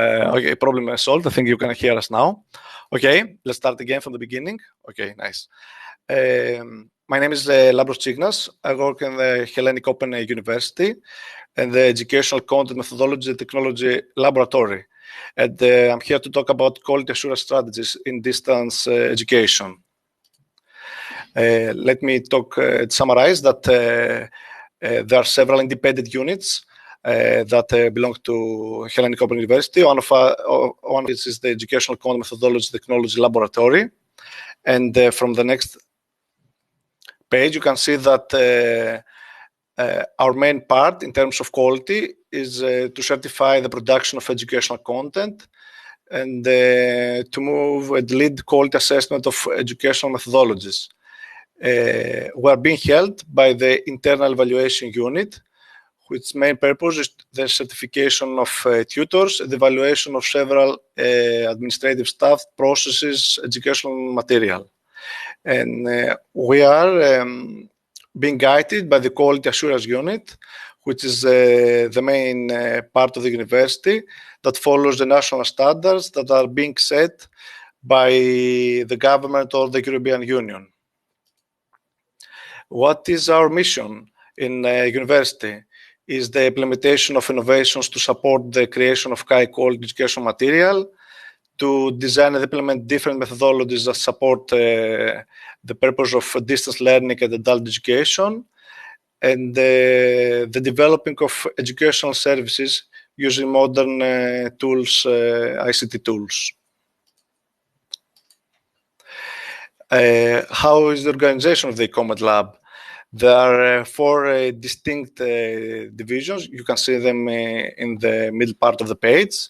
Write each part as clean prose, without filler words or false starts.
Okay, problem solved. I think you can hear us now. Okay, let's start again from the beginning. Okay, nice. My name is Lampros Tsiknas. I work in the Hellenic Open University and the Educational Content Methodology and Technology Laboratory. And I'm here to talk about quality assurance strategies in distance education. Let me summarize that there are several independent units that belong to Hellenic Open University. One of it is the Educational Content Methodology Technology Laboratory. And from the next page, you can see that our main part in terms of quality is to certify the production of educational content and to move and lead quality assessment of educational methodologies. We are being held by the internal evaluation unit, which main purpose is the certification of tutors and the evaluation of several administrative staff, processes, educational material. And we are being guided by the quality assurance unit, which is the main part of the university that follows the national standards that are being set by the government or the European Union. What is our mission in university? Is the implementation of innovations to support the creation of high-quality educational material, to design and implement different methodologies that support the purpose of distance learning and adult education, and the developing of educational services using modern tools, ICT tools. How is the organization of the Comet Lab? There are four distinct divisions. You can see them in the middle part of the page.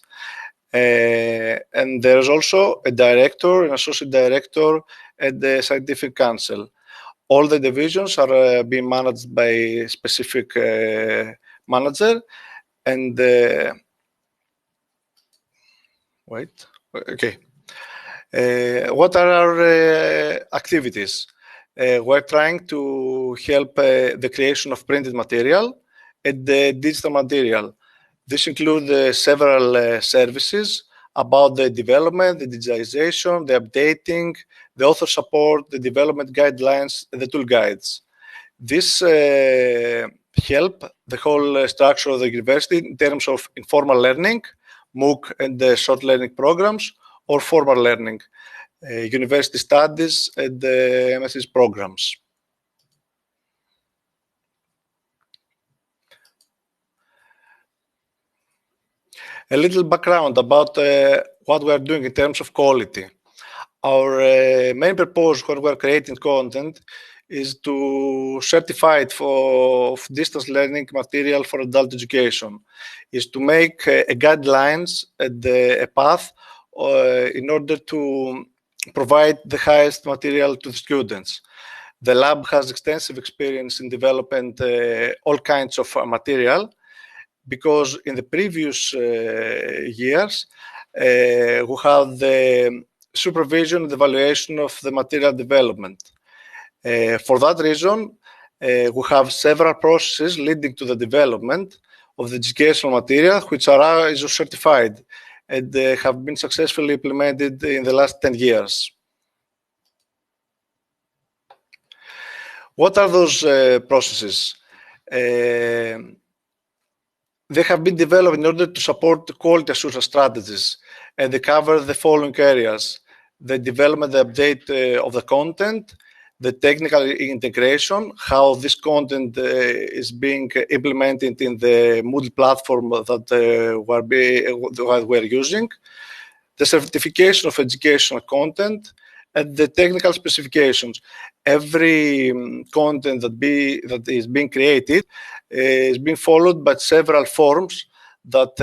And there's also a director, an associate director, and the scientific council. All the divisions are being managed by a specific manager. And what are our activities? We're trying to help the creation of printed material and digital material. This includes several services about the development, the digitization, the updating, the author support, the development guidelines, and the tool guides. This help the whole structure of the university in terms of informal learning, MOOC and short learning programs, or formal learning, university studies and MSc programs. A little background about what we are doing in terms of quality. Our main purpose when we are creating content is to certify it for distance learning material for adult education, is to make guidelines and a path in order to provide the highest material to the students. The lab has extensive experience in developing all kinds of material, because in the previous years, we had the supervision and evaluation of the material development. For that reason, we have several processes leading to the development of the educational material, which are ISO certified and have been successfully implemented in the last 10 years. What are those processes? They have been developed in order to support the quality assurance strategies, and they cover the following areas: the development, the update of the content, the technical integration, how this content is being implemented in the Moodle platform that we're using, the certification of educational content, and the technical specifications. Every content that is being created is being followed by several forms that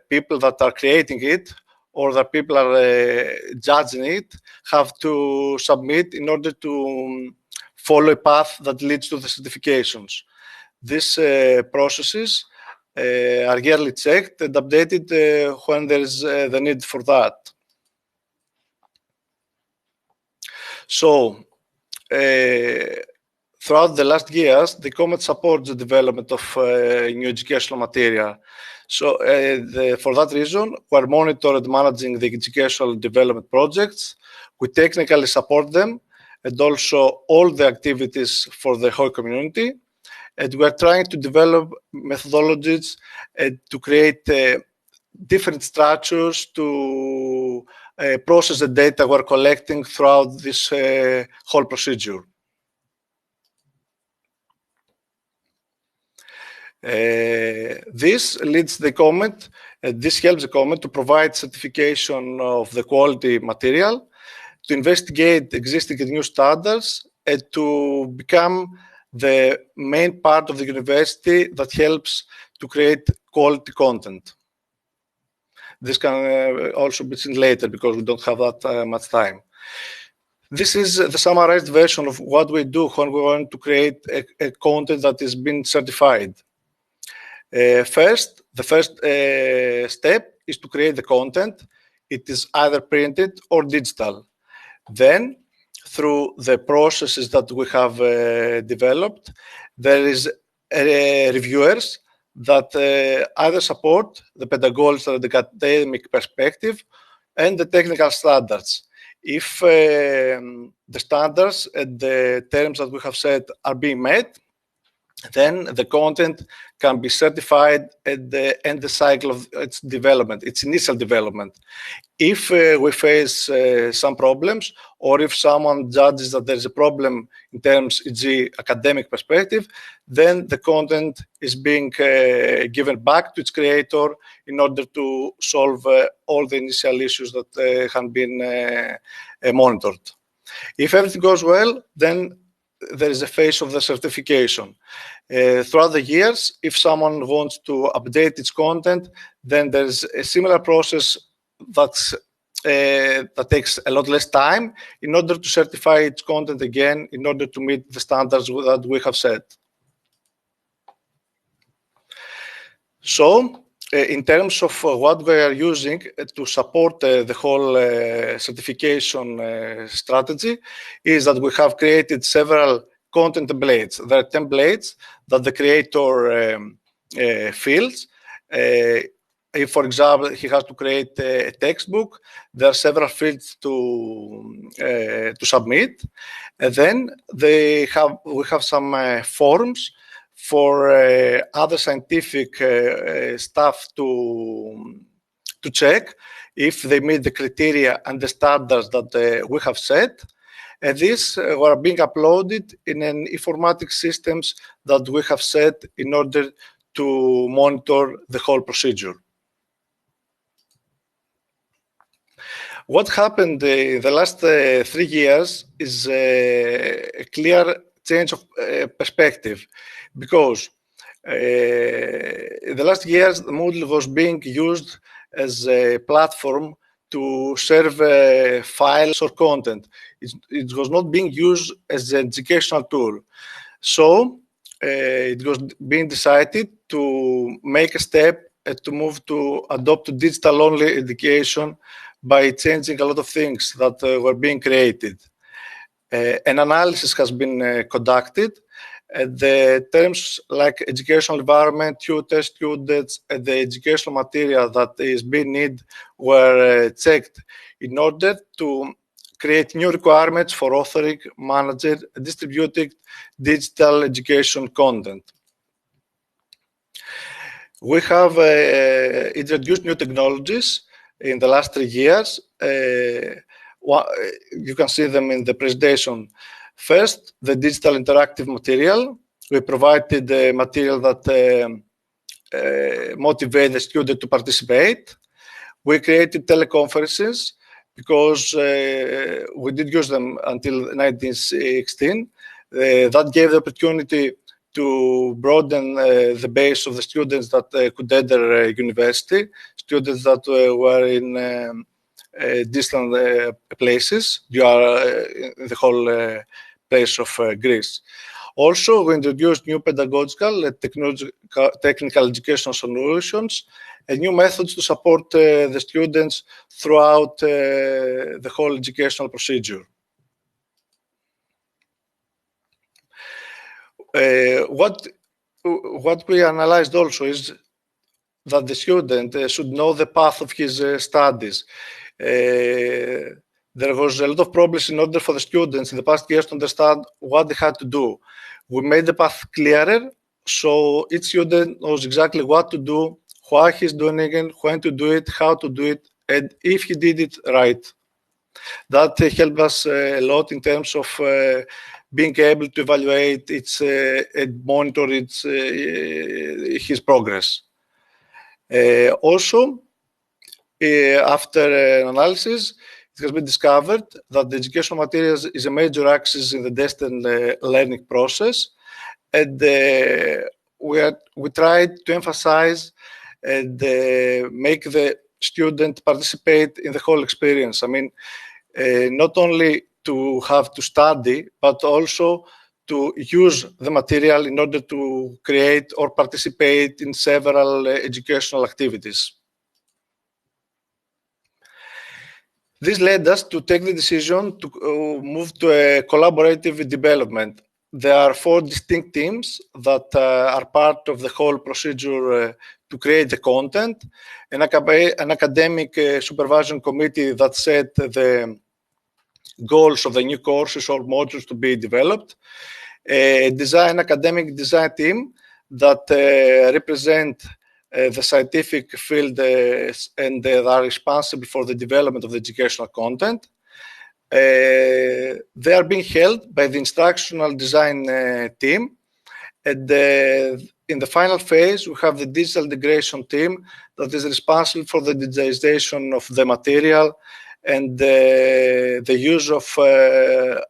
people that are creating it or that people are judging it have to submit in order to follow a path that leads to the certifications. These processes are yearly checked and updated when there is the need for that. So, throughout the last years, the Comet supports the development of new educational material. So for that reason, we're monitoring and managing the educational development projects. We technically support them and also all the activities for the whole community. And we're trying to develop methodologies to create different structures to process the data we're collecting throughout this whole procedure. This leads the comment, this helps the comment to provide certification of the quality material, to investigate existing and new standards, and to become the main part of the university that helps to create quality content. This can also be seen later because we don't have that much time. This is the summarized version of what we do when we want to create a content that is being certified. The first step is to create the content. It is either printed or digital. Then, through the processes that we have developed, there is reviewers that either support the pedagogical, the academic perspective, and the technical standards. If the standards and the terms that we have set are being met, then the content can be certified at the end of the cycle of its development, its initial development. If we face some problems, or if someone judges that there's a problem in terms, e.g., academic perspective, then the content is being given back to its creator in order to solve all the initial issues that have been monitored. If everything goes well, then there is a phase of the certification. Throughout the years, if someone wants to update its content, then there's a similar process that takes a lot less time in order to certify its content again, in order to meet the standards that we have set. So, in terms of what we are using to support the whole certification strategy, is that we have created several content templates. There are templates that the creator fills. If, for example, he has to create a textbook, there are several fields to submit. And then we have some forms for other scientific staff to check if they meet the criteria and the standards that we have set. And these were being uploaded in an informatics systems that we have set in order to monitor the whole procedure. What happened in the last 3 years is a clear change of perspective, because in the last years, the Moodle was being used as a platform to serve files or content. It was not being used as an educational tool. So it was being decided to make a step to move to adopt digital-only education by changing a lot of things that were being created. An analysis has been conducted. The terms like educational environment, tutor, students, and the educational material that is being needed were checked in order to create new requirements for authoring, managing, and distributing digital education content. We have introduced new technologies in the last 3 years. You can see them in the presentation. First, the digital interactive material. We provided the material that motivated the student to participate. We created teleconferences because we did use them until 1916. That gave the opportunity to broaden the base of the students that could enter university, students that were in distant places, you are in the whole place of Greece. Also, we introduced new pedagogical and technical educational solutions and new methods to support the students throughout the whole educational procedure. What we analyzed also is that the student should know the path of his studies. There was a lot of problems in order for the students in the past years to understand what they had to do. We made the path clearer, so each student knows exactly what to do, why he's doing it, when to do it, how to do it, and if he did it right. That helped us a lot in terms of being able to evaluate and monitor his progress. Also, after an analysis, it has been discovered that the educational materials is a major axis in the distant learning process, and we tried to emphasize and make the student participate in the whole experience. I mean, not only to have to study, but also to use the material in order to create or participate in several educational activities. This led us to take the decision to move to a collaborative development. There are 4 distinct teams that are part of the whole procedure to create the content, an academic supervision committee that set the goals of the new courses or modules to be developed, a academic design team that represent the scientific field and they are responsible for the development of the educational content. They are being held by the instructional design team. And in the final phase, we have the digital integration team that is responsible for the digitization of the material and the use of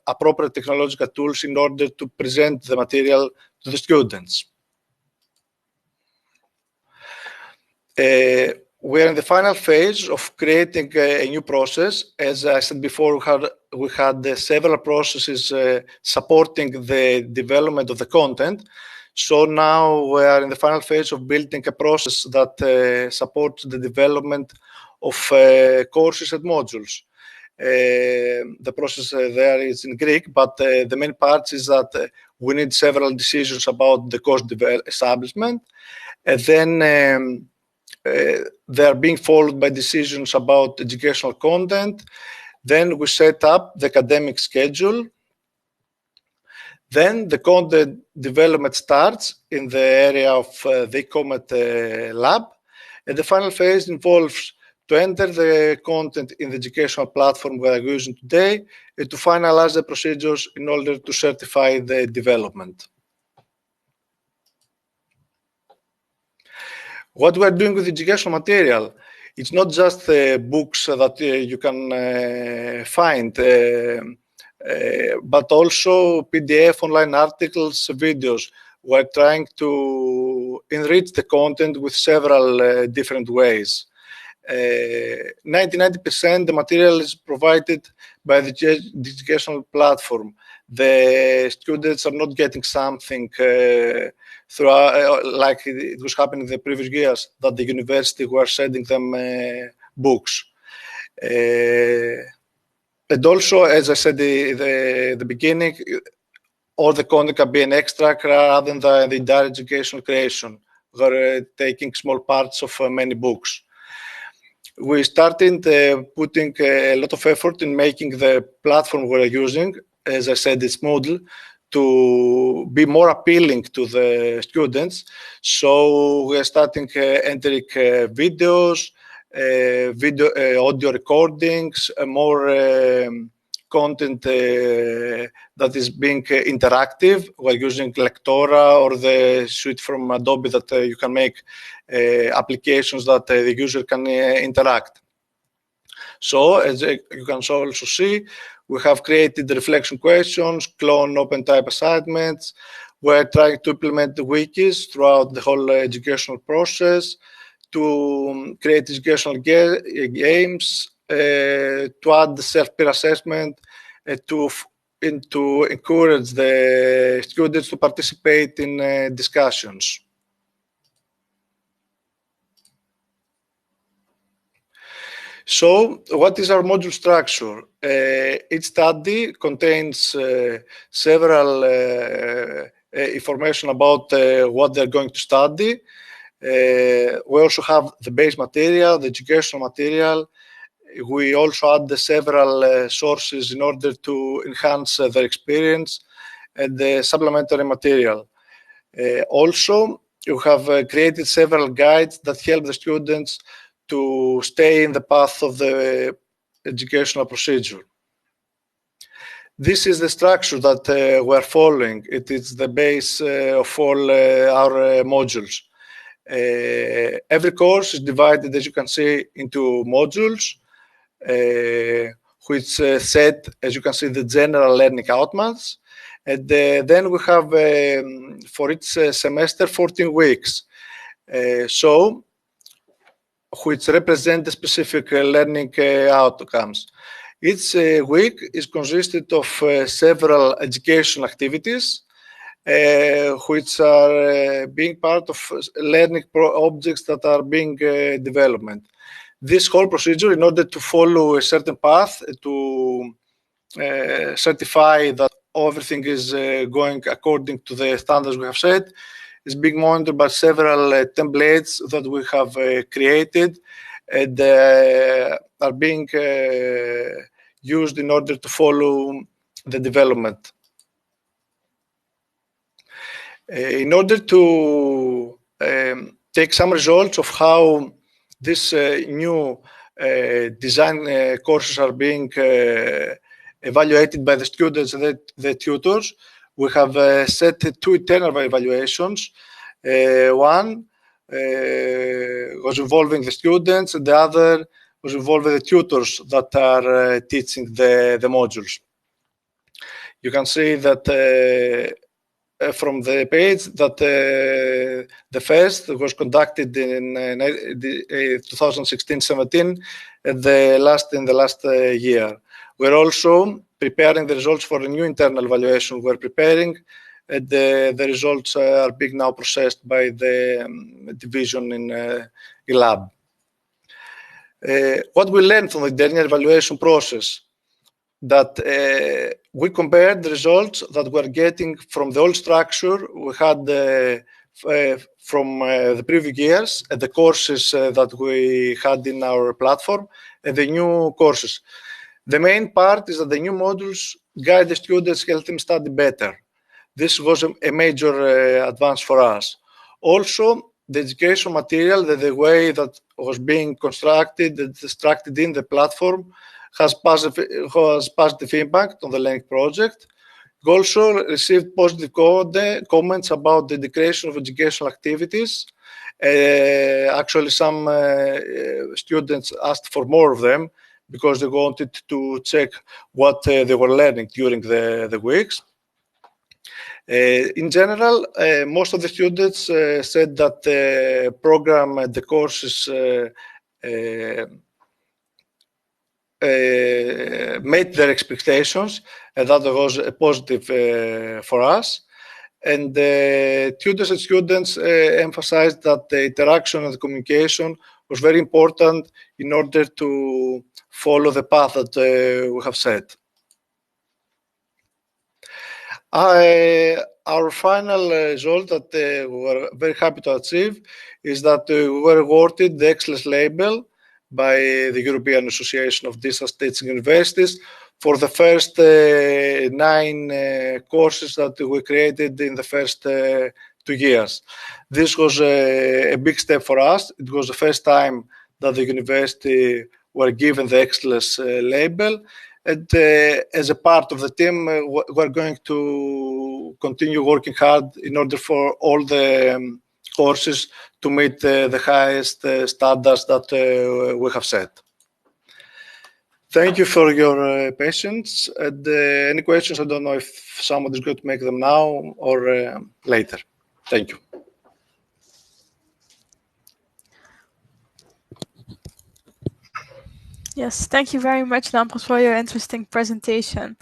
appropriate technological tools in order to present the material to the students. We're in the final phase of creating a new process. As I said before, we had several processes supporting the development of the content. So now we are in the final phase of building a process that supports the development of courses and modules. The process there is in Greek, but the main part is that we need several decisions about the course establishment, and then they are being followed by decisions about educational content. Then we set up the academic schedule. Then the content development starts in the area of the Comet lab. And the final phase involves to enter the content in the educational platform we are using today and to finalize the procedures in order to certify the development. What we're doing with educational material, it's not just books that you can find, but also PDF, online articles, videos. We're trying to enrich the content with several different ways. 90% the material is provided by the educational platform. The students are not getting something like it was happening in the previous years, that the university were sending them books. And also, as I said at the beginning, all the content can be an extract rather than the entire educational creation. We're taking small parts of many books. We started putting a lot of effort in making the platform we're using, as I said, this model, to be more appealing to the students. So we're starting entering videos, audio recordings, more content that is being interactive. We're using Lectora or the suite from Adobe that you can make applications that the user can interact. So as you can also see, we have created reflection questions, clone open type assignments. We're trying to implement the wikis throughout the whole educational process, to create educational games, to add the self-peer assessment, to encourage the students to participate in discussions. So what is our module structure? Each study contains several information about what they're going to study. We also have the base material, the educational material. We also add several sources in order to enhance their experience, and the supplementary material. Also, you have created several guides that help the students to stay in the path of the educational procedure. This is the structure that we're following. It is the base of all our modules. Every course is divided, as you can see, into modules, which set, as you can see, the general learning outcomes. And then we have, for each semester, 14 weeks, which represent the specific learning outcomes. Each week is consisted of several educational activities, which are being part of learning objects that are being developed. This whole procedure, in order to follow a certain path, to certify that everything is going according to the standards we have set, is being monitored by several templates that we have created and are being used in order to follow the development. In order to take some results of how these new design courses are being evaluated by the students and the tutors, we have set 2 internal evaluations. One was involving the students, and the other was involving the tutors that are teaching the modules. You can see that from the page that the first was conducted in 2016-17, and the last in the last year. We're also preparing the results for a new internal evaluation we're preparing, and the results are being now processed by the division in lab. What we learned from the internal evaluation process, that we compared the results that we're getting from the old structure we had from the previous years, and the courses that we had in our platform, and the new courses. The main part is that the new modules guide the students, help them study better. This was a major advance for us. Also, the education material, the way that was being constructed and extracted in the platform has positive impact on the learning project. We also received positive comments about the integration of educational activities. Actually, some students asked for more of them because they wanted to check what they were learning during the weeks. In general, most of the students said that the program, the courses met their expectations, and that was a positive for us. And tutors and students emphasized that the interaction and the communication was very important in order to follow the path that we have set. Our final result that we were very happy to achieve is that we were awarded the Excellus label by the European Association of Distance Teaching Universities for the first 9 courses that we created in the first 2 years. This was a big step for us. It was the first time that the university were given the Excellus label. And as a part of the team, we're going to continue working hard in order for all the courses to meet the highest standards that we have set. Thank you for your patience. And any questions? I don't know if someone is going to make them now or later. Thank you. Yes, thank you very much, Lampros, for your interesting presentation.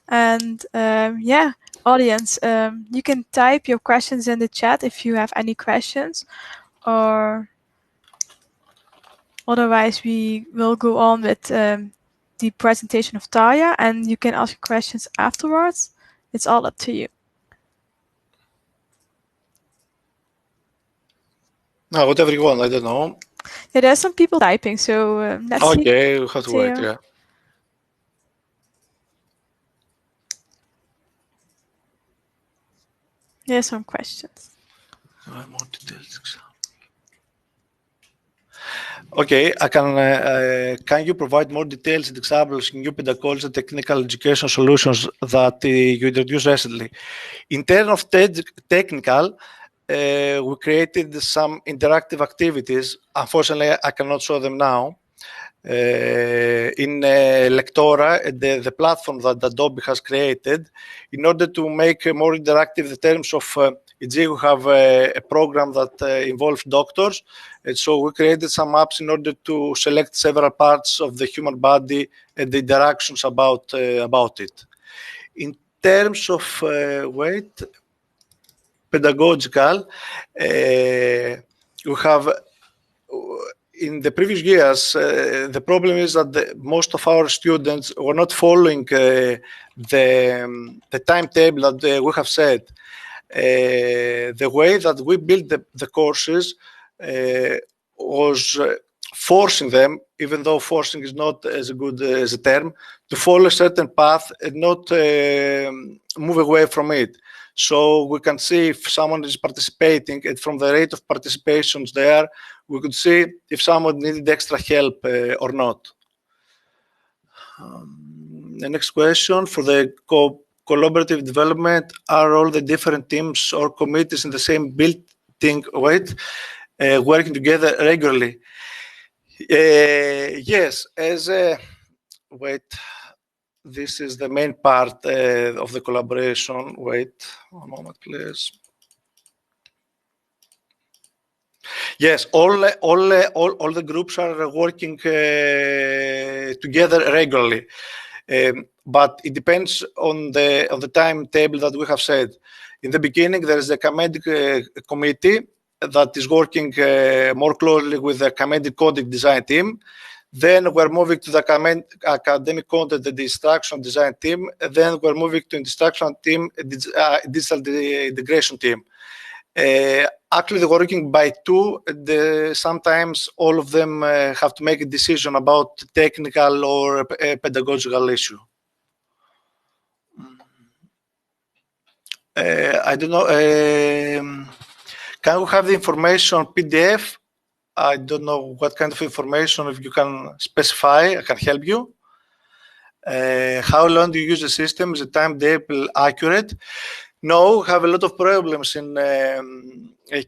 And yeah, audience, you can type your questions in the chat if you have any questions, or otherwise we will go on with the presentation of Tarja, and you can ask questions afterwards. It's all up to you. No, whatever you want, I don't know. Yeah, there's some people typing, so let's see. Okay, we have to wait, yeah. There's some questions. More details. Okay, can you provide more details and examples in new pedagogical and technical education solutions that you introduced recently? In terms of technical, we created some interactive activities. Unfortunately, I cannot show them now. In Lectora, the platform that Adobe has created, in order to make more interactive the terms of e.g. we have a program that involves doctors, and so we created some apps in order to select several parts of the human body and the interactions about it. In terms of pedagogical, we have in the previous years, the problem is that most of our students were not following the timetable that we have set. The way that we built the courses was forcing them, even though forcing is not as good as a term, to follow a certain path and not move away from it. So we can see if someone is participating, and from the rate of participations there, we could see if someone needed extra help or not. The next question, for the collaborative development, are all the different teams or committees in the same building working together regularly? Yes, this is the main part of the collaboration. Wait one moment, please. Yes, all the groups are working together regularly, but it depends on the timetable that we have set. In the beginning, there is a comedic committee that is working more closely with the comedic coding design team. Then we're moving to the academic content and the instructional design team. Then we're moving to instructional team, digital integration team. Actually, they're working by two. Sometimes all of them have to make a decision about technical or pedagogical issue. I don't know. Can we have the information PDF? I don't know what kind of information. If you can specify, I can help you. How long do you use the system? Is the timetable accurate? No, we have a lot of problems in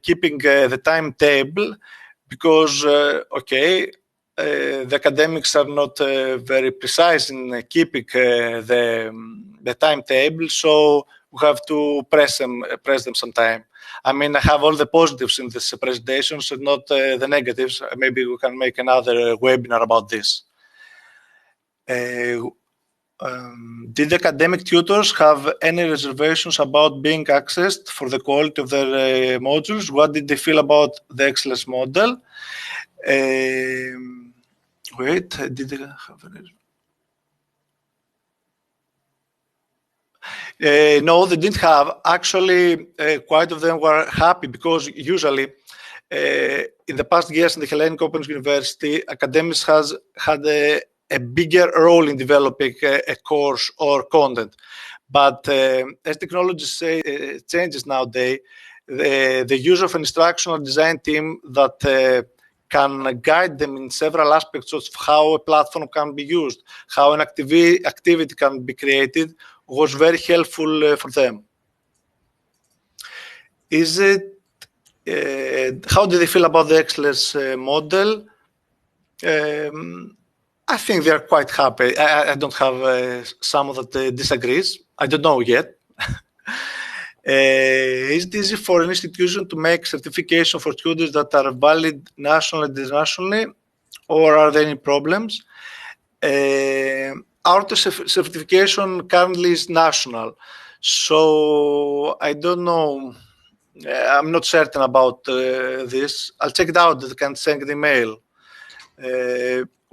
keeping the timetable because, the academics are not very precise in keeping the timetable, so we have to press them some time. I mean, I have all the positives in this presentation, so not the negatives. Maybe we can make another webinar about this. Did academic tutors have any reservations about being accessed for the quality of their modules? What did they feel about the Excellus model? Did they have any? No, they didn't have. Actually, quite of them were happy because usually in the past years in the Hellenic Open University, academics has had a bigger role in developing a course or content. But as technology changes nowadays, the use of an instructional design team that can guide them in several aspects of how a platform can be used, how an activity can be created, was very helpful for them. How do they feel about the Excellus model? I think they are quite happy. I don't have someone that disagrees. I don't know yet. Is it easy for an institution to make certification for students that are valid nationally and internationally, or are there any problems? Our certification currently is national, so I don't know. I'm not certain about this. I'll check it out. I can send an email.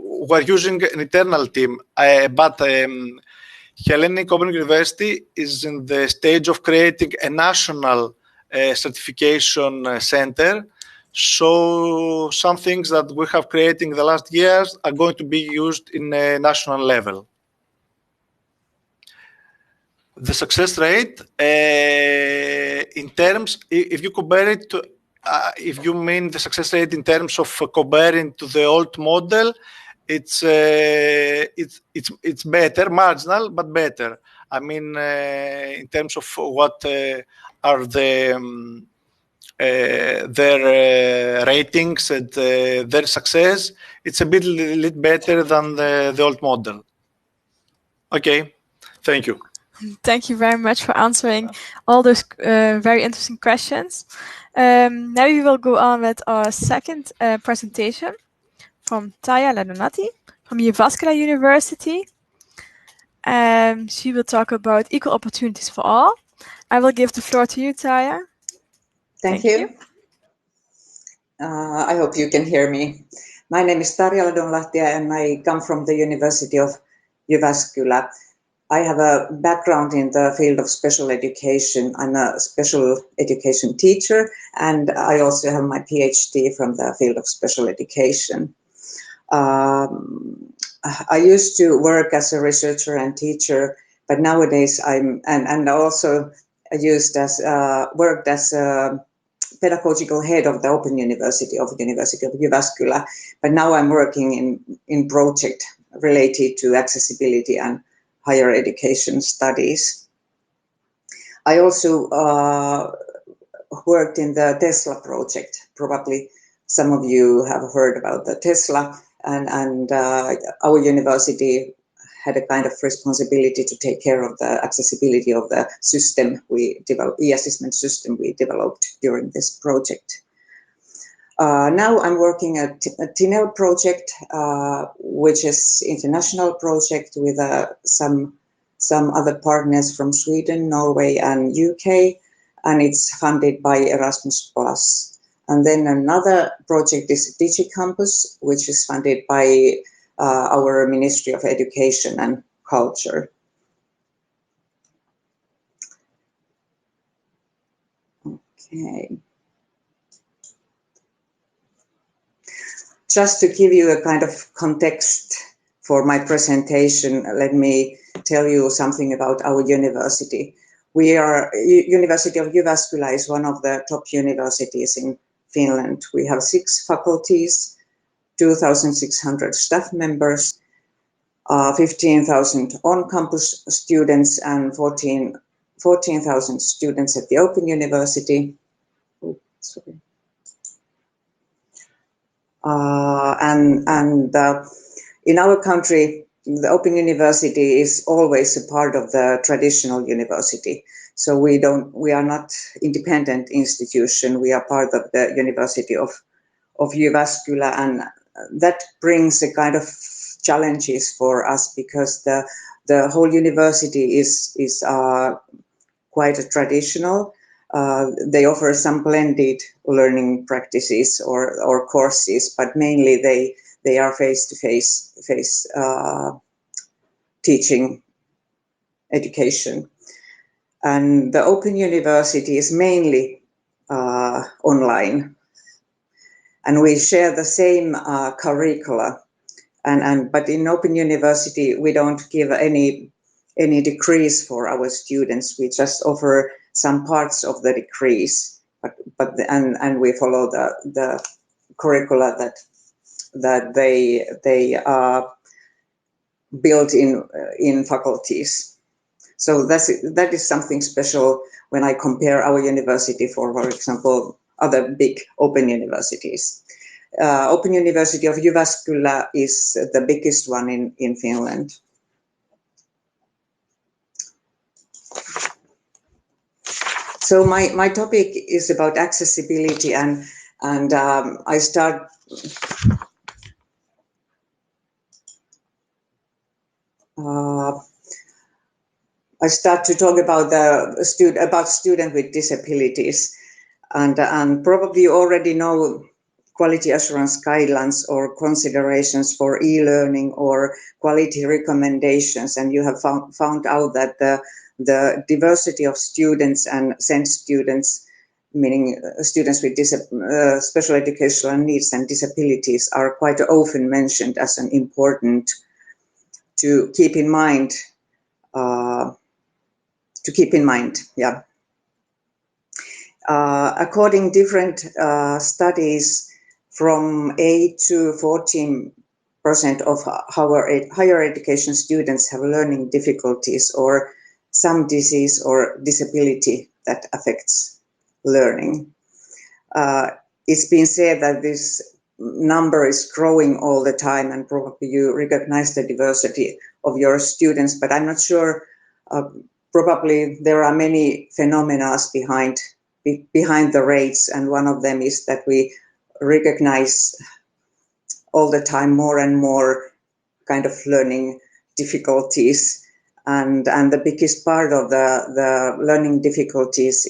We're using an internal team, but Hellenic Open University is in the stage of creating a national certification center. So some things that we have created in the last years are going to be used in a national level. The success rate, in terms, if you compare it to, if you mean the success rate in terms of comparing to the old model, it's better, marginal, but better. I mean, in terms of what are the their ratings and their success, it's a bit little better than the old model. Okay, thank you. Thank you very much for answering all those very interesting questions. Now we will go on with our second presentation from Tarja Ladonlahti from Jyväskylä University. She will talk about equal opportunities for all. I will give the floor to you, Tarja. Thank you. I hope you can hear me. My name is Tarja Ladonlahti and I come from the University of Jyväskylä. I have a background in the field of special education. I'm a special education teacher and I also have my PhD from the field of special education. I used to work as a researcher and teacher, but nowadays and also worked as a pedagogical head of the Open University of the University of Jyväskylä, but now I'm working in project related to accessibility and higher education studies. I also worked in the Tesla project. Probably some of you have heard about the Tesla, and our university had a kind of responsibility to take care of the accessibility of the system we developed, e-assessment system we developed during this project. Now I'm working at a TINEL project, which is international project with some other partners from Sweden, Norway, and UK, and it's funded by Erasmus+. And then another project is DigiCampus, which is funded by our Ministry of Education and Culture. Okay. Just to give you a kind of context for my presentation, let me tell you something about our university. University of Jyväskylä is one of the top universities in Finland. We have 6 faculties, 2,600 staff members, 15,000 on-campus students, and 14,000 students at the Open University. Oh, sorry. In our country, the Open University is always a part of the traditional university. So we are not independent institution. We are part of the University of Jyväskylä, and that brings a kind of challenges for us because the whole university is quite a traditional. They offer some blended learning practices or courses, but mainly they are face-to-face teaching education. And the Open University is mainly online, and we share the same curricula. But in Open University, we don't give any degrees for our students. We just offer some parts of the degrees, and we follow the curricula that they are built in faculties. So that is something special when I compare our university for example, other big open universities. Open University of Jyväskylä is the biggest one in Finland. So my topic is about accessibility, and I start. I start to talk about student with disabilities, and probably you already know quality assurance guidelines or considerations for e-learning or quality recommendations, and you have found out that the diversity of students and SEND students meaning students with special educational needs and disabilities, are quite often mentioned as an important to keep in mind. Yeah. According different studies, from 8 to 14% of higher education students have learning difficulties or some disease or disability that affects learning. It's been said that this number is growing all the time, and probably you recognize the diversity of your students, but I'm not sure. Probably there are many phenomena behind the rates, and one of them is that we recognize all the time more and more kind of learning difficulties, and the biggest part of the learning difficulties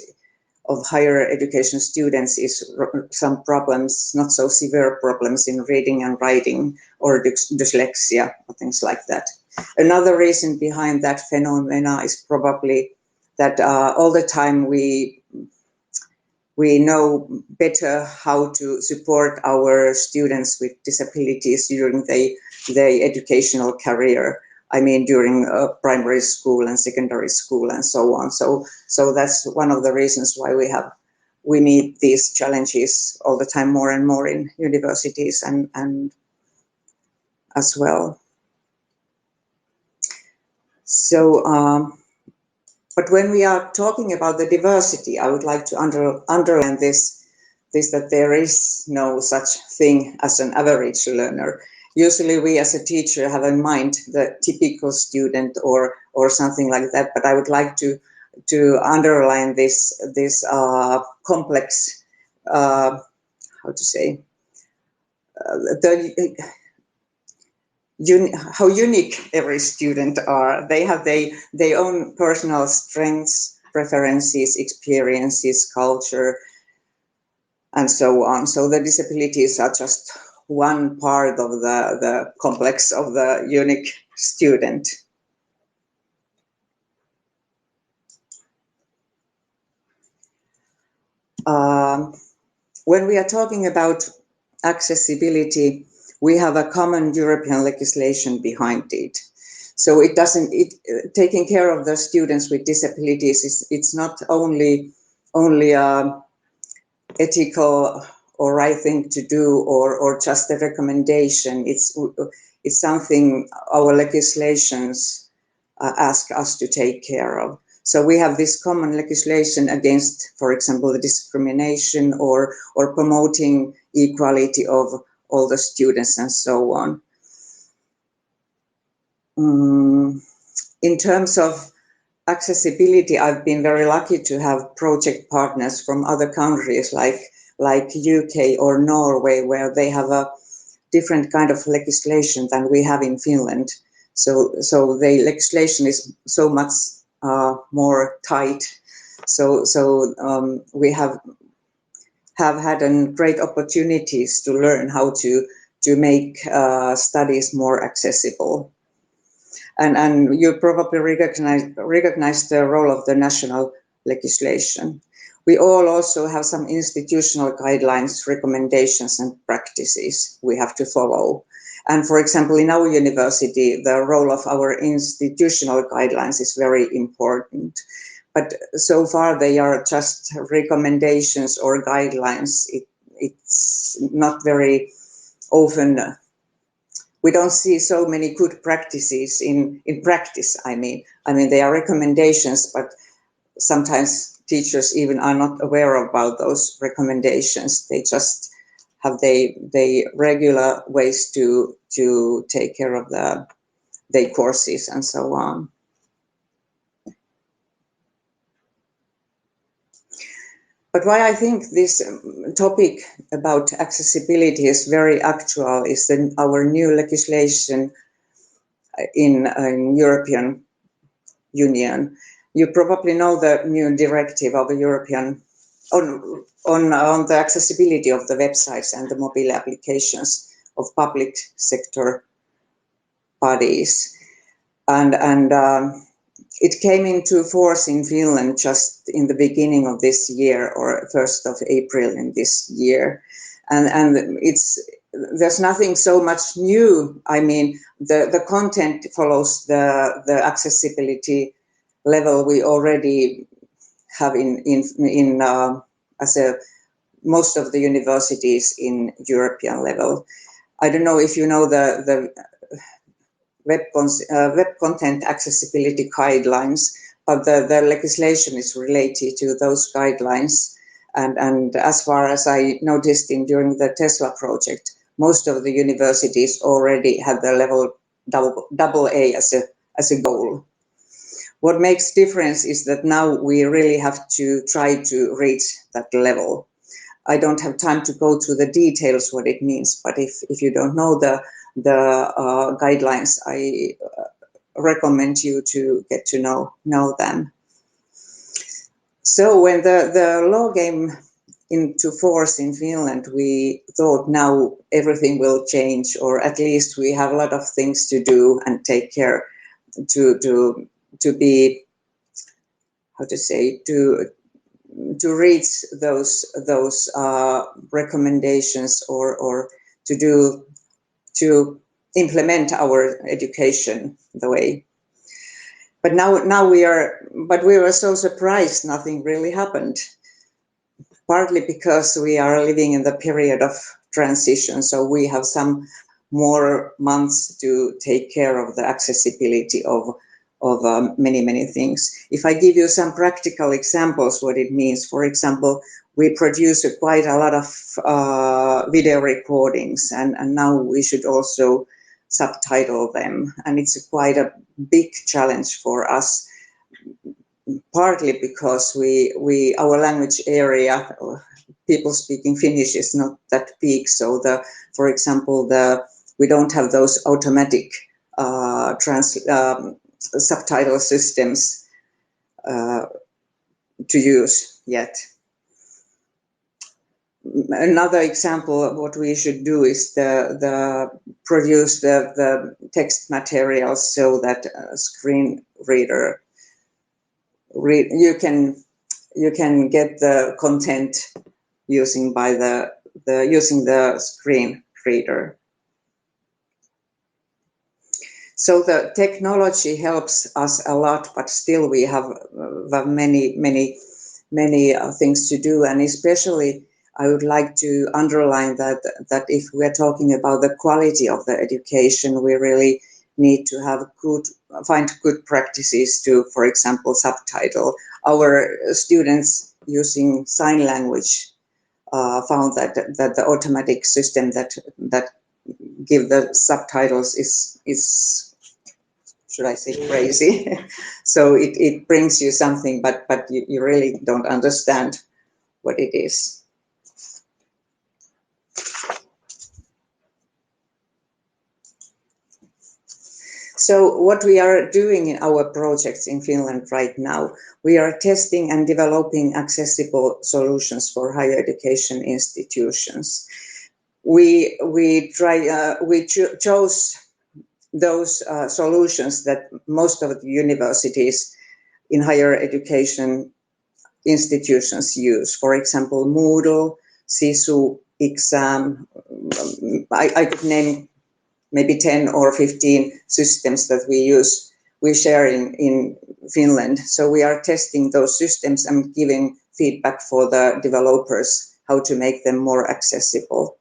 of higher education students is some problems, not so severe problems in reading and writing or dyslexia or things like that. Another reason behind that phenomena is probably that all the time we know better how to support our students with disabilities during their educational career. I mean, during primary school and secondary school and so on. So that's one of the reasons why we meet these challenges all the time more and more in universities and as well. So, but when we are talking about the diversity, I would like to underline this that there is no such thing as an average learner. Usually we as a teacher have in mind the typical student or something like that, but I would like to underline this complex, how to say, how unique every student are. They have their own personal strengths, preferences, experiences, culture, and so on. So the disabilities are just one part of the complex of the unique student. When we are talking about accessibility, we have a common European legislation behind it. So taking care of the students with disabilities it's not only ethical or right thing to do or just a recommendation. It's something our legislations ask us to take care of. So we have this common legislation against, for example, the discrimination or promoting equality of all the students and so on. In terms of accessibility, I've been very lucky to have project partners from other countries like UK or Norway, where they have a different kind of legislation than we have in Finland. So the legislation is so much more tight. So we have had great opportunities to learn how to make studies more accessible. And you probably recognize the role of the national legislation. We all also have some institutional guidelines, recommendations, and practices we have to follow. And for example, in our university, the role of our institutional guidelines is very important. But so far, they are just recommendations or guidelines. It's not very often. We don't see so many good practices in practice. I mean, they are recommendations, but sometimes teachers even are not aware about those recommendations. They just have they regular ways to take care of their courses and so on. But why I think this topic about accessibility is very actual is our new legislation in European Union. You probably know the new directive of the European on the accessibility of the websites and the mobile applications of public sector bodies, and It came into force in Finland just in the beginning of this year, or 1st of April in this year. And there's nothing so much new. I mean, the content follows the accessibility level we already have in most of the universities in European level. I don't know if you know the web content accessibility guidelines, but the legislation is related to those guidelines. And as far as I noticed during the Tesla project, most of the universities already had the level AA as a goal. What makes difference is that now we really have to try to reach that level. I don't have time to go to the details what it means, but if you don't know the guidelines, I recommend you to get to know them. So when the law came into force in Finland, we thought now everything will change, or at least we have a lot of things to do and take care to be, how to say, to reach those recommendations or to implement our education the way. But now we were so surprised nothing really happened. Partly because we are living in the period of transition, so we have some more months to take care of the accessibility of many things. If I give you some practical examples, what it means, for example, we produce quite a lot of video recordings, and now we should also subtitle them, and it's quite a big challenge for us. Partly because our language area, people speaking Finnish, is not that big. So for example, we don't have those automatic subtitle systems to use yet. Another example of what we should do is produce the text materials so that a screen reader you can get the content using the screen reader. So the technology helps us a lot, but still we have many things to do, and especially I would like to underline that if we're talking about the quality of the education, we really need to find good practices to, for example, subtitle. Our students using sign language found that the automatic system that give the subtitles is should I say crazy? So it brings you something, but you really don't understand what it is. So what we are doing in our projects in Finland right now, we are testing and developing accessible solutions for higher education institutions. We chose those solutions that most of the universities in higher education institutions use. For example, Moodle, SISU, exam. I could name maybe 10 or 15 systems that we share in Finland. So we are testing those systems and giving feedback for the developers how to make them more accessible.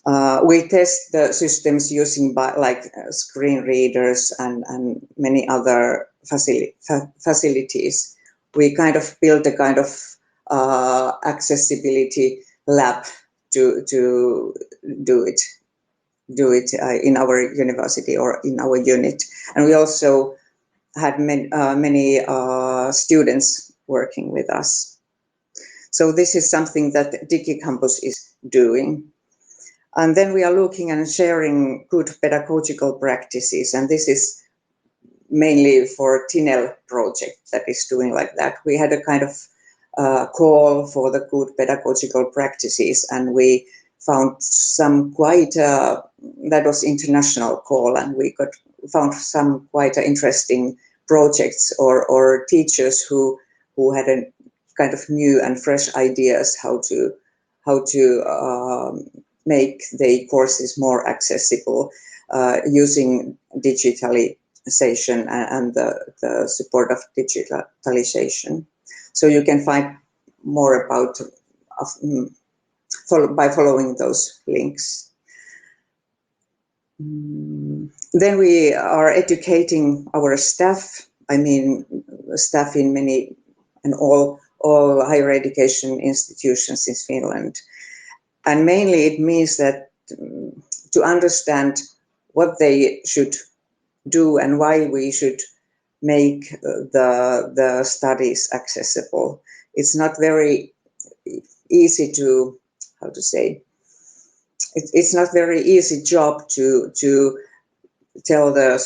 We test the systems using screen readers and many other facilities. We kind of built a kind of accessibility lab to do it in our university or in our unit, and we also had many students working with us. So this is something that DigiCampus is doing. And then we are looking and sharing good pedagogical practices, and this is mainly for TINEL project that is doing like that. We had a kind of call for the good pedagogical practices, and we found some quite, that was international call, and we found some quite interesting projects or teachers who had a kind of new and fresh ideas how to make the courses more accessible using digitalization and the support of digitalization. So you can find more about by following those links. Then we are educating our staff. I mean, staff in many and all higher education institutions in Finland. And mainly it means that to understand what they should do and why we should make the studies accessible. It's not very easy to, how to say, it's not very easy job to tell the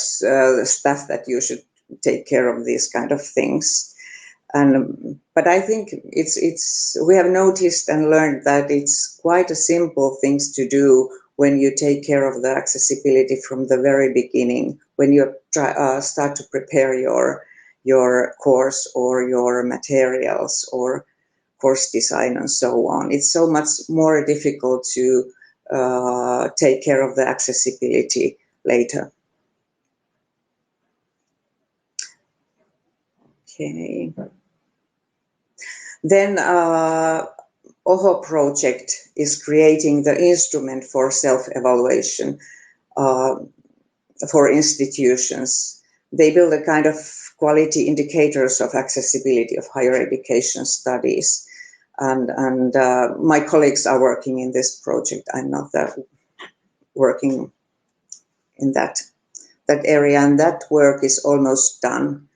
staff that you should take care of these kind of things. But I think we have noticed and learned that it's quite a simple things to do when you take care of the accessibility from the very beginning, when you start to prepare your course or your materials or course design and so on. It's so much more difficult to take care of the accessibility later. Okay. Then OHO project is creating the instrument for self-evaluation for institutions. They build a kind of quality indicators of accessibility of higher education studies. And my colleagues are working in this project. I'm not working in that area, and that work is almost done.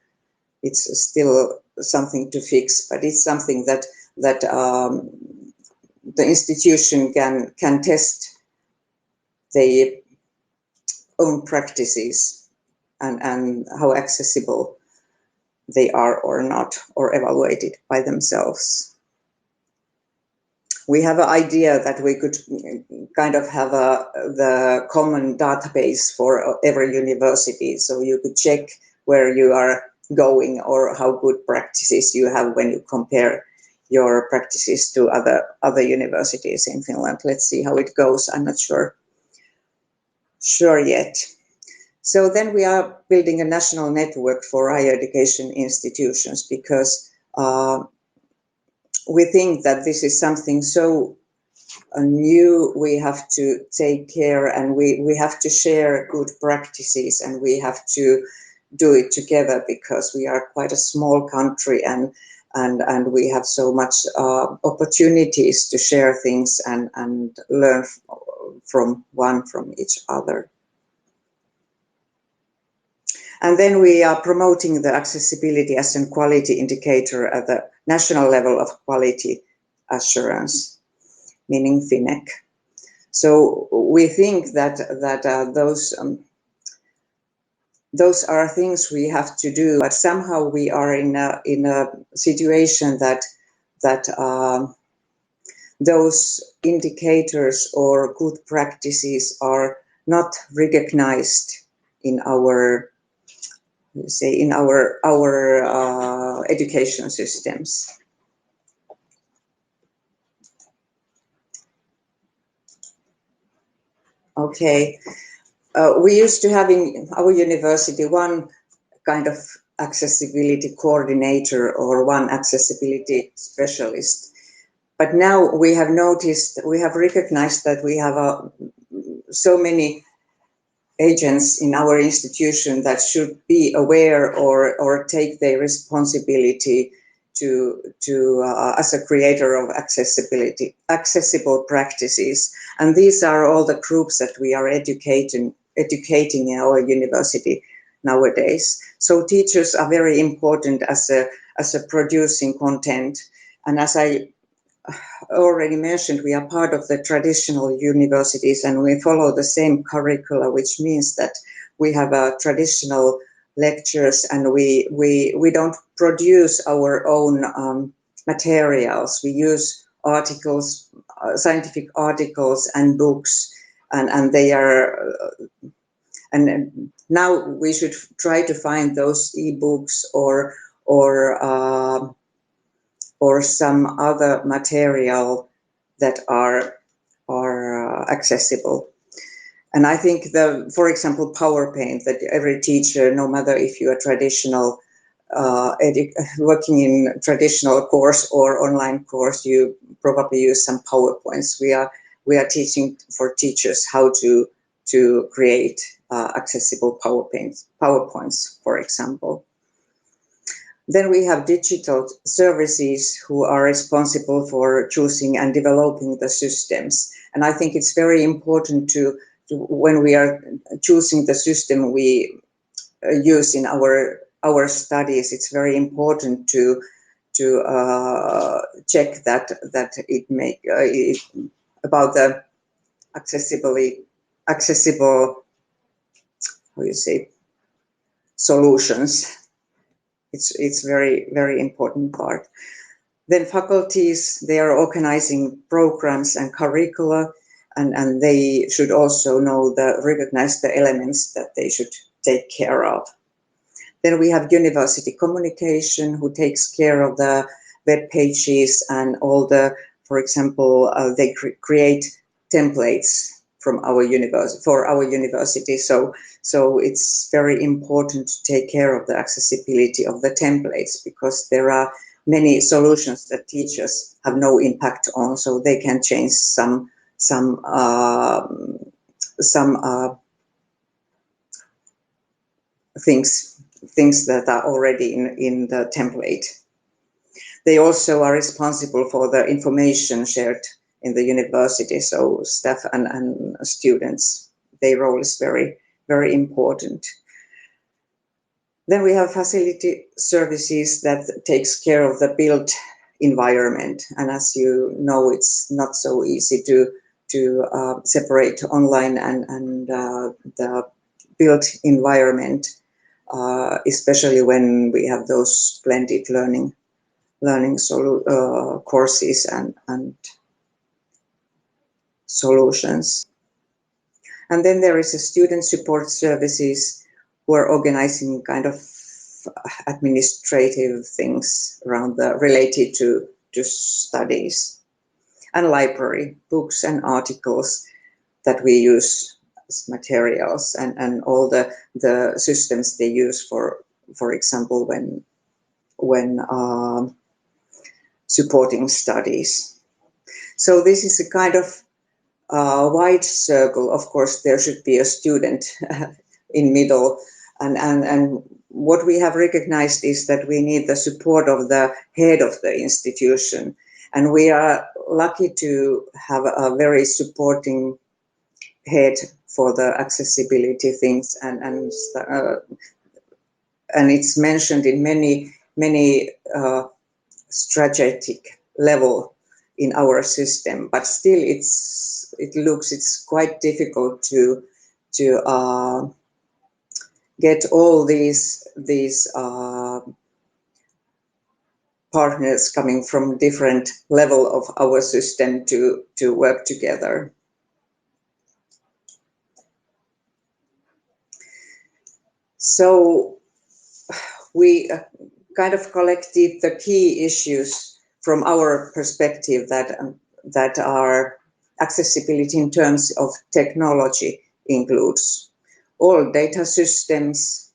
It's still something to fix, but it's something that the institution can test their own practices and how accessible they are or not, or evaluated by themselves. We have an idea that we could kind of have the common database for every university, so you could check where you are going or how good practices you have when you compare your practices to other universities in Finland. Let's see how it goes. I'm not sure yet. So then we are building a national network for higher education institutions because we think that this is something so new. We have to take care and we have to share good practices and we have to do it together because we are quite a small country and we have so much opportunities to share things and learn from each other. And then we are promoting the accessibility as a quality indicator at the national level of quality assurance, meaning FINEC. So we think that those are things we have to do, but somehow we are in a situation that those indicators or good practices are not recognized in our education systems. Okay. We used to have in our university one kind of accessibility coordinator or one accessibility specialist. But now we have recognized that we have so many agents in our institution that should be aware or take their responsibility to as a creator of accessible practices. And these are all the groups that we are educating in our university nowadays. So teachers are very important as a producing content. And as I already mentioned, we are part of the traditional universities and we follow the same curricula, which means that we have traditional lectures and we don't produce our own materials. We use articles, scientific articles and books, and they are And now we should try to find those ebooks or some other material that are accessible. And I think for example, PowerPoint, that every teacher, no matter if you are traditional, working in traditional course or online course, you probably use some PowerPoints. We are teaching for teachers how to create accessible PowerPoints, for example. Then we have digital services who are responsible for choosing and developing the systems. And I think it's very important to when we are choosing the system we use in our studies, it's very important to check that it about the accessible, how you say, solutions. It's very, very important part. Then faculties, they are organizing programs and curricula, and they should also recognize the elements that they should take care of. Then we have university communication, who takes care of the web pages and all the, for example, they create templates from our university. So it's very important to take care of the accessibility of the templates, because there are many solutions that teachers have no impact on, so they can change some things that are already in the template. They also are responsible for the information shared in the university, so staff and students, their role is very, very important. Then we have facility services that takes care of the built environment, and as you know, it's not so easy to separate online and the built environment, especially when we have those blended learning courses and solutions. And then there is a student support services who are organizing kind of administrative things around related to studies. And library, books and articles that we use as materials, and all the systems they use for example, when supporting studies. So this is a kind of wide circle. Of course, there should be a student in middle, and what we have recognized is that we need the support of the head of the institution. And we are lucky to have a very supporting head for the accessibility things, and it's mentioned in many strategic level in our system. But still, it's quite difficult to get all these partners coming from different level of our system to work together. So we kind of collected the key issues from our perspective that are accessibility in terms of technology includes all data systems,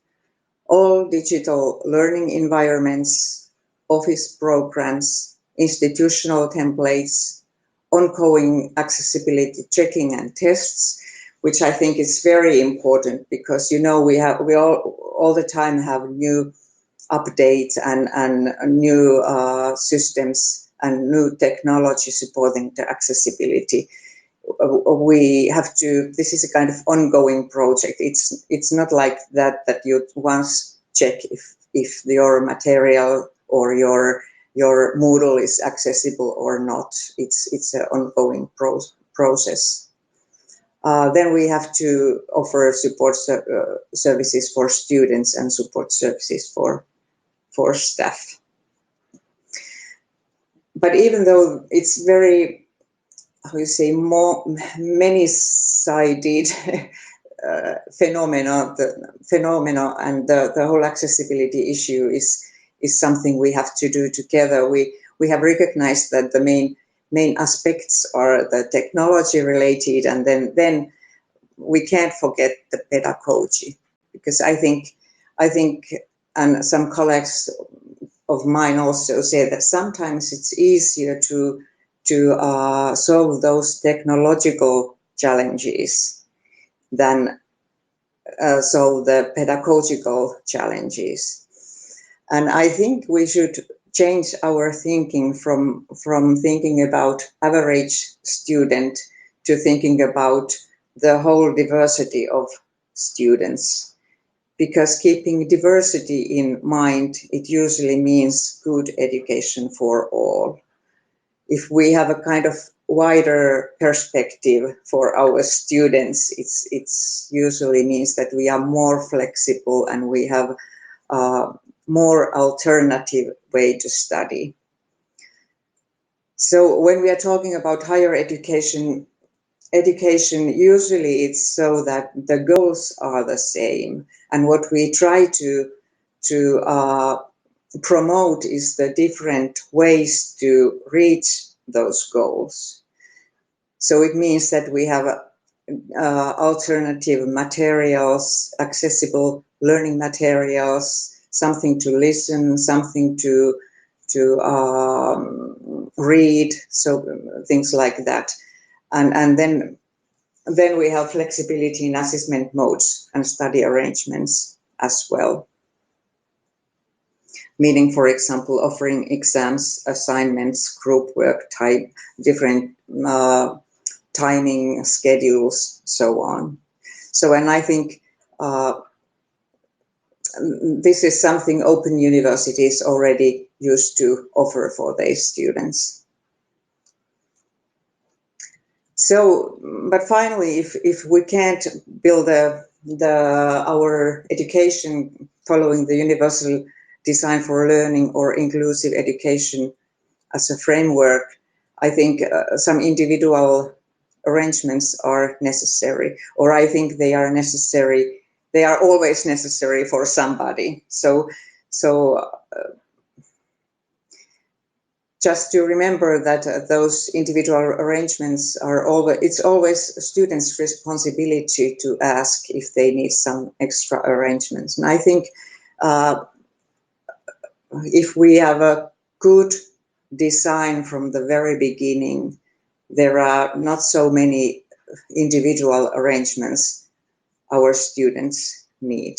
all digital learning environments, office programs, institutional templates, ongoing accessibility checking and tests, which I think is very important, because we all the time have new updates and new systems and new technology supporting the accessibility. We have to. This is a kind of ongoing project. It's not like that you once check if your material or your Moodle is accessible or not. It's an ongoing process. Then we have to offer support services for students and support services for staff. But even though it's very, how you say, more many-sided phenomena and the whole accessibility issue is something we have to do together. We have recognized that the main aspects are the technology related, and then we can't forget the pedagogy, because I think and some colleagues of mine also say that sometimes it's easier to solve those technological challenges than solve the pedagogical challenges. And I think we should change our thinking from thinking about average student to thinking about the whole diversity of students. Because keeping diversity in mind, it usually means good education for all. If we have a kind of wider perspective for our students, it's usually means that we are more flexible and we have more alternative way to study. So when we are talking about higher education, usually it's so that the goals are the same, and what we try to promote is the different ways to reach those goals. So it means that we have alternative materials, accessible learning materials, something to listen, something to read, so things like that. And then we have flexibility in assessment modes and study arrangements as well. Meaning, for example, offering exams, assignments, group work type, different timing schedules, so on. So, and I think this is something open universities already used to offer for their students. So, but finally, if we can't build our education following the universal design for learning or inclusive education as a framework, I think some individual arrangements are necessary, or I think they are necessary. They are always necessary for somebody. So just to remember that those individual arrangements are it's always students' responsibility to ask if they need some extra arrangements. And I think if we have a good design from the very beginning, there are not so many individual arrangements our students need.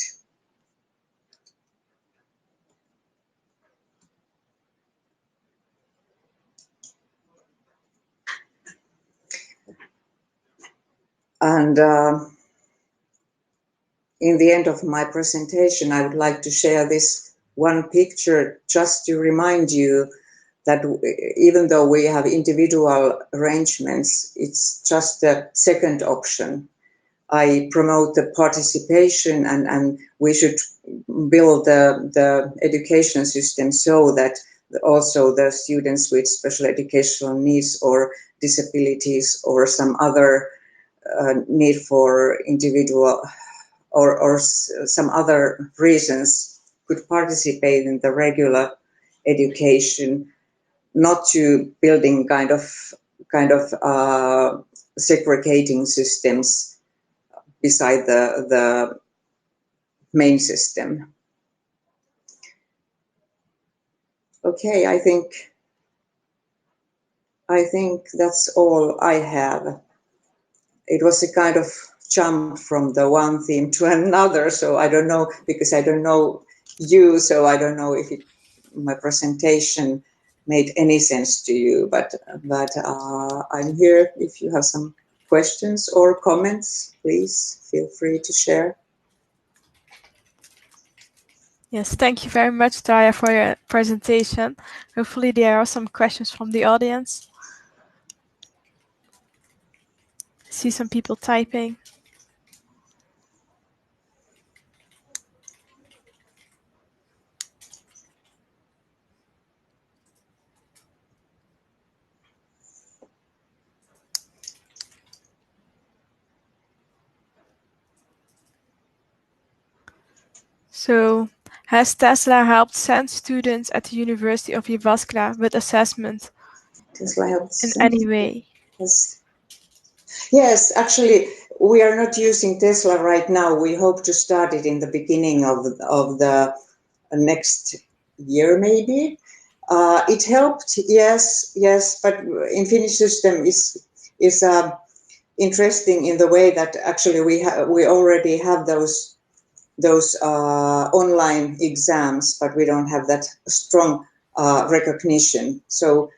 And in the end of my presentation, I would like to share this one picture just to remind you that even though we have individual arrangements, it's just a second option. I promote the participation, and we should build the education system so that also the students with special educational needs or disabilities or some other need for individual or some other reasons could participate in the regular education, not to building kind of segregating systems beside the main system. Okay, I think that's all I have. It was a kind of jump from the one theme to another, so I don't know, because I don't know you, so I don't know if my presentation made any sense to you, but I'm here. If you have some questions or comments, please feel free to share. Yes, thank you very much, Tarja, for your presentation. Hopefully there are some questions from the audience. I see some people typing. So, has Tesla helped send students at the University of Jyväskylä with assessment Tesla helps in any way? Yes, actually, we are not using Tesla right now. We hope to start it in the beginning of the next year, maybe. It helped, yes, but in Finnish system is interesting in the way that actually we already have those online exams, but we don't have that strong recognition. So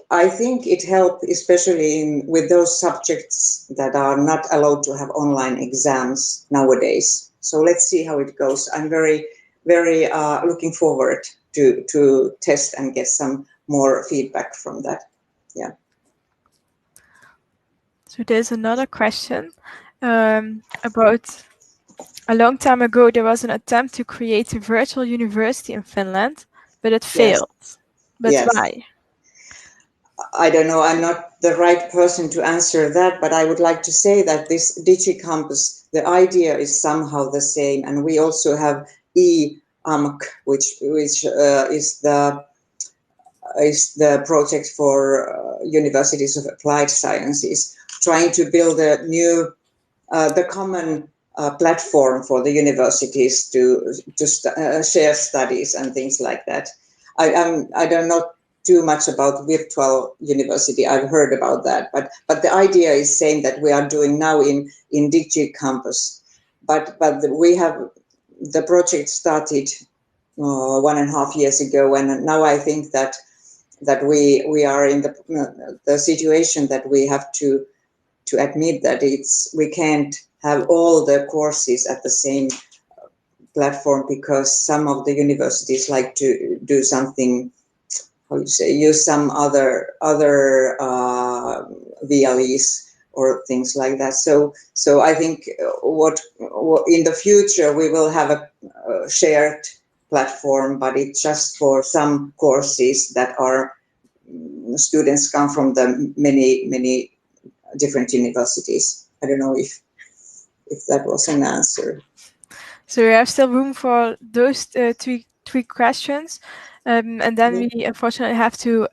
I think it helped, especially with those subjects that are not allowed to have online exams nowadays. So let's see how it goes. I'm very looking forward to test and get some more feedback from that. Yeah. So there's another question about a long time ago. There was an attempt to create a virtual university in Finland, but it failed. Yes. But yes. Why? I don't know. I'm not the right person to answer that, but I would like to say that this DigiCampus, the idea is somehow the same, and we also have EADTU, which is the project for Universities of Applied Sciences, trying to build a new, the common platform for the universities to share studies and things like that. I don't know too much about virtual university. I've heard about that, but the idea is saying that we are doing now in DigiCampus, but we have the project started 1.5 years ago, and now I think that we are in the situation that we have to admit that we can't have all the courses at the same platform, because some of the universities like to do something, use some other VLEs or things like that. So I think what in the future we will have a shared platform, but it's just for some courses that are students come from the many different universities. I don't know if that was an answer. So we have still room for those three questions, and then we unfortunately have to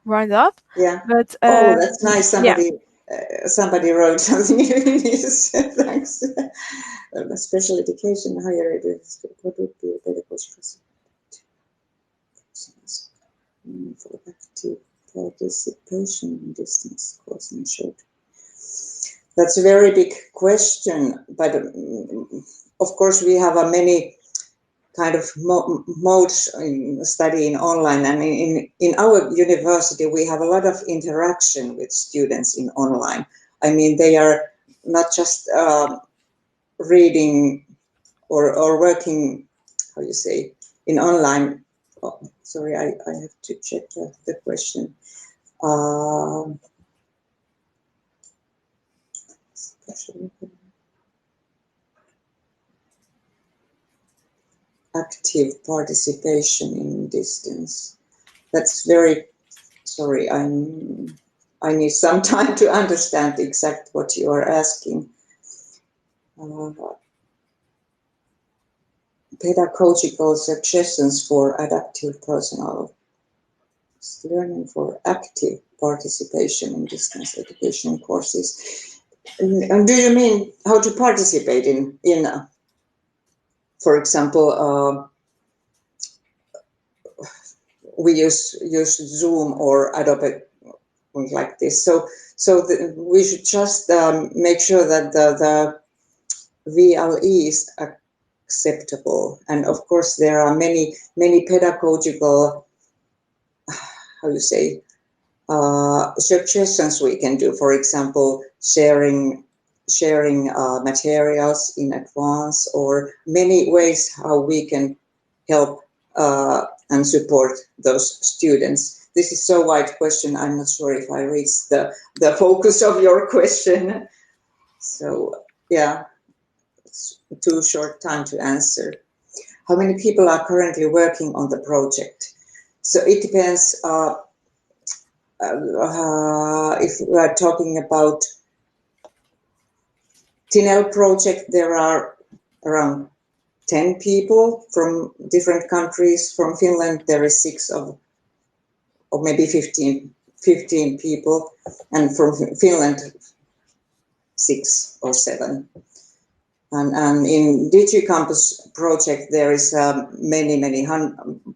round up. Yeah. But that's nice. Somebody wrote something in this. Thanks. Special education, higher education. What would be a pedagogical for active participation in distance course and short? That's a very big question, but of course we have many kind of modes in studying online, and in our university we have a lot of interaction with students in online. I mean, they are not just reading or working, how you say, in online. Oh, sorry, I have to check the question. Active participation in distance. That's very, sorry, I need some time to understand exactly what you are asking. Pedagogical suggestions for adaptive personal learning for active participation in distance education courses. And do you mean how to participate in for example, we use Zoom or Adobe like this. So we should just make sure that the VLE is acceptable. And of course, there are many pedagogical, how you say, suggestions we can do. For example, sharing materials in advance, or many ways how we can help and support those students. This is so wide question. I'm not sure if I reached the focus of your question. So yeah, it's too short time to answer. How many people are currently working on the project? So it depends. If we are talking about TINEL project, there are around 10 people from different countries. From Finland, there is 6 or maybe 15 people, and from Finland, 6 or 7. And in DigiCampus project, there is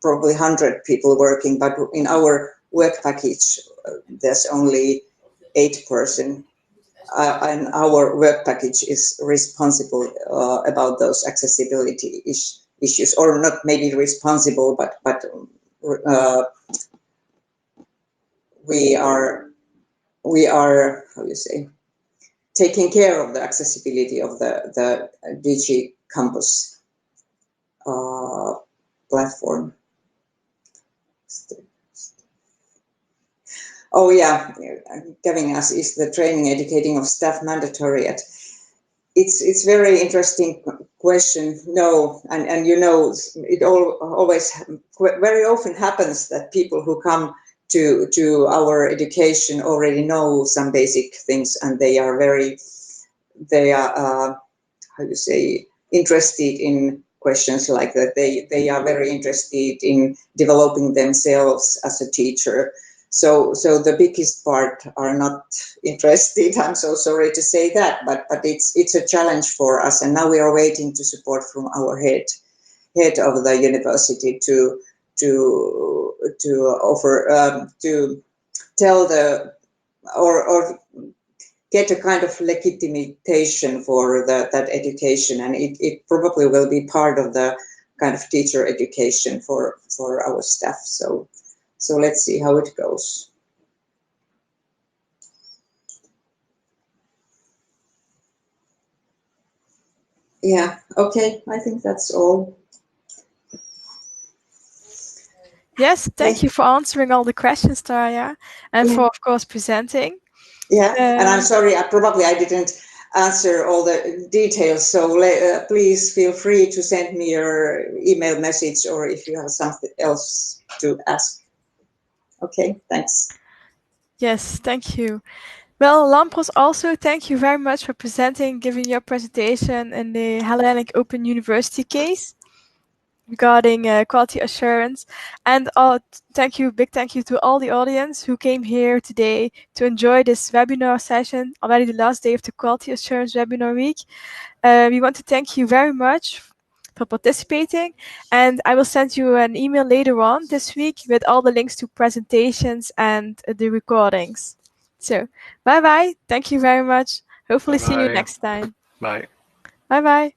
probably 100 people working, but in our work package, there's only 8 persons. And our work package is responsible about those accessibility issues, or not maybe responsible, but we are how you say, taking care of the accessibility of the DigiCampus platform. Oh yeah, giving us is the training educating of staff mandatory at. It's very interesting question. No, and you know, it always very often happens that people who come to our education already know some basic things, and they are how you say, interested in questions like that. They are very interested in developing themselves as a teacher. So the biggest part are not interested. I'm so sorry to say that, but it's a challenge for us, and now we are waiting to support from our head of the university to offer to tell the or get a kind of legitimation for that education, and it probably will be part of the kind of teacher education for our staff. So let's see how it goes. Yeah, okay, I think that's all. Yes, thank you for answering all the questions, Tarja, and for, of course, presenting. Yeah, and I'm sorry, I didn't answer all the details, so please feel free to send me your email message, or if you have something else to ask. Okay, thanks. Yes, thank you. Well, Lampros, also thank you very much for giving your presentation in the Hellenic Open University case regarding quality assurance. And big thank you to all the audience who came here today to enjoy this webinar session, already the last day of the Quality Assurance Webinar Week. We want to thank you very much for participating, and I will send you an email later on this week with all the links to presentations and the recordings. So, bye-bye. Thank you very much. Hopefully see you next time. Bye. Bye-bye.